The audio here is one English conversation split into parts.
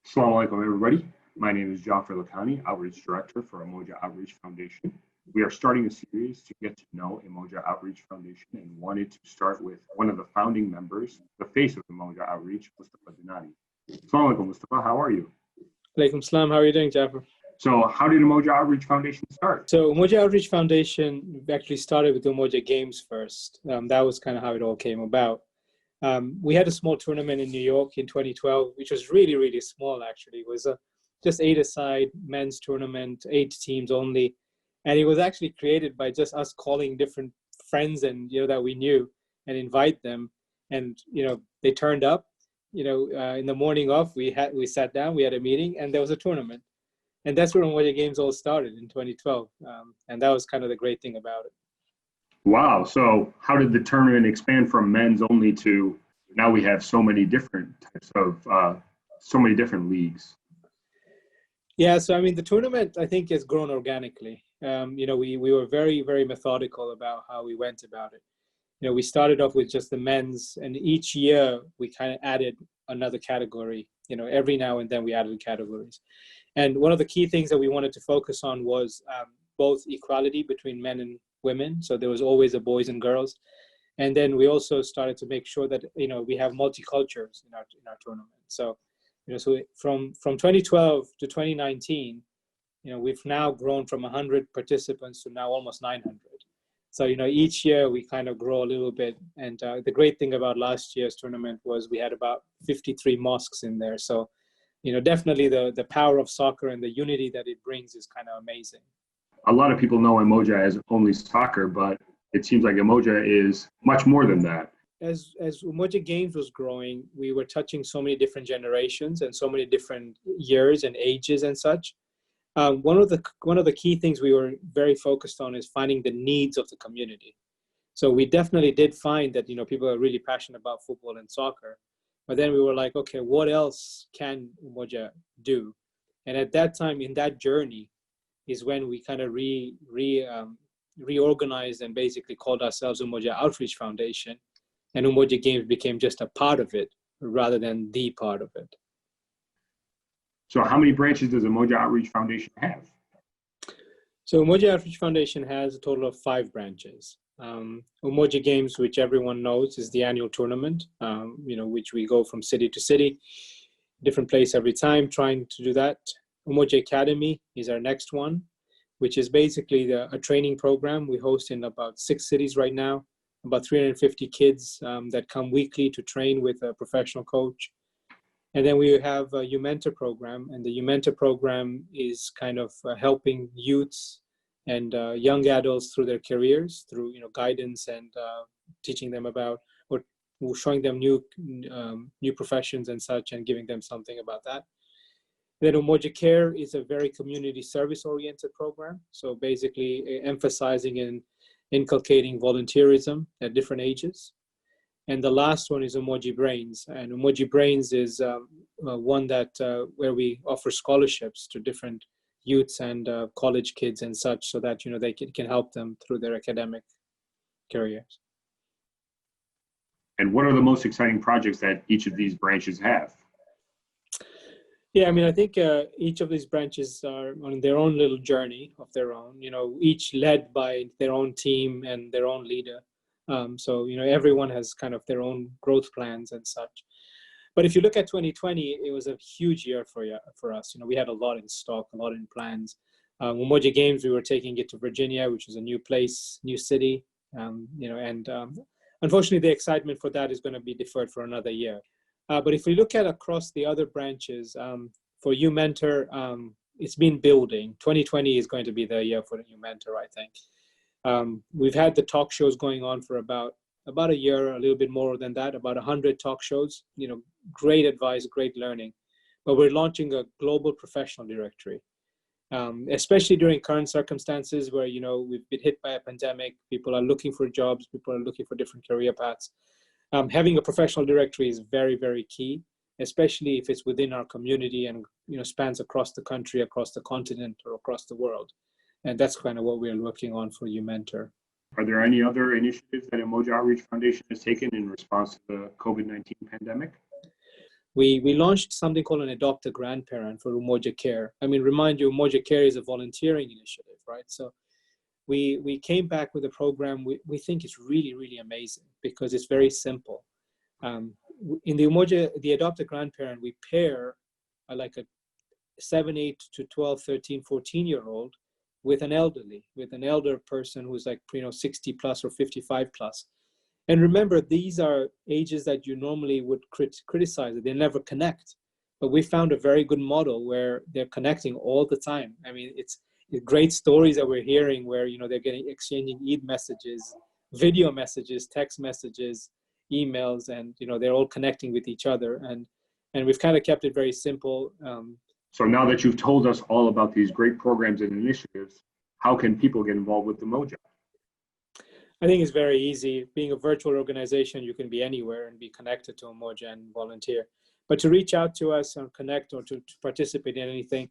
Assalamu alaikum, everybody. My name is Jaffer Lakhani, Outreach Director for Umoja Outreach Foundation. We are starting a series to get to know Umoja Outreach Foundation and wanted to start with one of the founding members, the face of Umoja Outreach, Mustafa Dinani. Assalamu alaikum, Mustafa. How are you? Alaikum salam. How are you doing, Jaffer? So how did Umoja Outreach Foundation start? So Umoja Outreach Foundation actually started with the Umoja Games first. That was kind of how it all came about. We had a small tournament in New York in 2012, which was really, really small, actually. It was just 8-a-side men's tournament, 8 teams only. And it was actually created by just us calling different friends and, that we knew and invite them. And, they turned up, in the morning off, we sat down, we had a meeting, and there was a tournament. And that's where Umoja Games all started in 2012. And that was kind of the great thing about it. Wow. So how did the tournament expand from men's only to now we have so many different types of, so many different leagues? Yeah. So, the tournament, I think, has grown organically. We were very, very methodical about how we went about it. We started off with just the men's, and each year we kind of added another category. Every now and then we added categories. And one of the key things that we wanted to focus on was both equality between men and women. So there was always a boys and girls. And then we also started to make sure that, we have multicultures in our tournament. So, so from 2012 to 2019, we've now grown from 100 participants to now almost 900. So, each year we kind of grow a little bit. And the great thing about last year's tournament was we had about 53 mosques in there. So, definitely the power of soccer and the unity that it brings is kind of amazing. A lot of people know Umoja as only soccer, but it seems like Umoja is much more than that. As Umoja Games was growing, we were touching so many different generations and so many different years and ages and such. One of the key things we were very focused on is finding the needs of the community. So we definitely did find that people are really passionate about football and soccer, but then we were like, okay, what else can Umoja do? And at that time in that journey is when we kind of reorganized and basically called ourselves Umoja Outreach Foundation, and Umoja Games became just a part of it rather than the part of it. So how many branches does Umoja Outreach Foundation have? So Umoja Outreach Foundation has a total of 5 branches. Umoja Games, which everyone knows, is the annual tournament, which we go from city to city, different place every time, trying to do that. Umoja Academy is our next one, which is basically a training program. We host in about 6 cities right now, about 350 kids that come weekly to train with a professional coach. And then we have a U-Mentor program, and the U-Mentor program is kind of helping youths and young adults through their careers, through guidance and teaching them about or showing them new professions and such, and giving them something about that. Then Umoja Care is a very community service-oriented program. So basically emphasizing and inculcating volunteerism at different ages. And the last one is Umoja Brains. And Umoja Brains is one that where we offer scholarships to different youths and college kids and such, so that they can help them through their academic careers. And what are the most exciting projects that each of these branches have? Yeah, I think each of these branches are on their own little journey of their own, each led by their own team and their own leader. So, everyone has kind of their own growth plans and such. But if you look at 2020, it was a huge year for us. We had a lot in stock, a lot in plans. Umoja Games, we were taking it to Virginia, which is a new place, new city, and unfortunately the excitement for that is going to be deferred for another year. But if we look at across the other branches, for U-Mentor, it's been building. 2020 is going to be the year for the U-Mentor, I think. We've had the talk shows going on for about a year, a little bit more than that, about 100 talk shows, great advice, great learning. But we're launching a global professional directory, especially during current circumstances where, we've been hit by a pandemic, people are looking for jobs, people are looking for different career paths. Having a professional directory is very, very key, especially if it's within our community and spans across the country, across the continent, or across the world. And that's kind of what we're working on for U-Mentor. Are there any other initiatives that Umoja Outreach Foundation has taken in response to the COVID-19 pandemic? we launched something called an Adopt a Grandparent for Umoja Care. I mean, remind you, Umoja Care is a volunteering initiative, right? So we came back with a program we think is really, really amazing because it's very simple. In the Umoja, the Adopt a Grandparent, we pair like a 7, 8 to 12, 13, 14-year-old with an elder person who's like, 60 plus or 55 plus. And remember, these are ages that you normally would criticize. They never connect. But we found a very good model where they're connecting all the time. I mean, it's great stories that we're hearing where, they're exchanging Eid messages, video messages, text messages, emails, and, they're all connecting with each other. And we've kind of kept it very simple. So now that you've told us all about these great programs and initiatives, how can people get involved with Umoja? I think it's very easy. Being a virtual organization, you can be anywhere and be connected to Umoja and volunteer. But to reach out to us and connect or to participate in anything,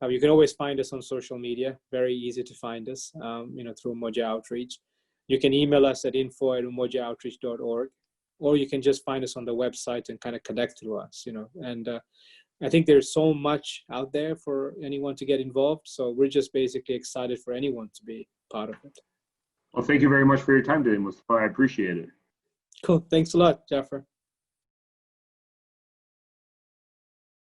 you can always find us on social media. Very easy to find us, through Umoja Outreach. You can email us at info@umojaoutreach.org, or you can just find us on the website and kind of connect through us, And I think there's so much out there for anyone to get involved. So we're just basically excited for anyone to be part of it. Well, thank you very much for your time today, Mustafa. I appreciate it. Cool. Thanks a lot, Jaffer.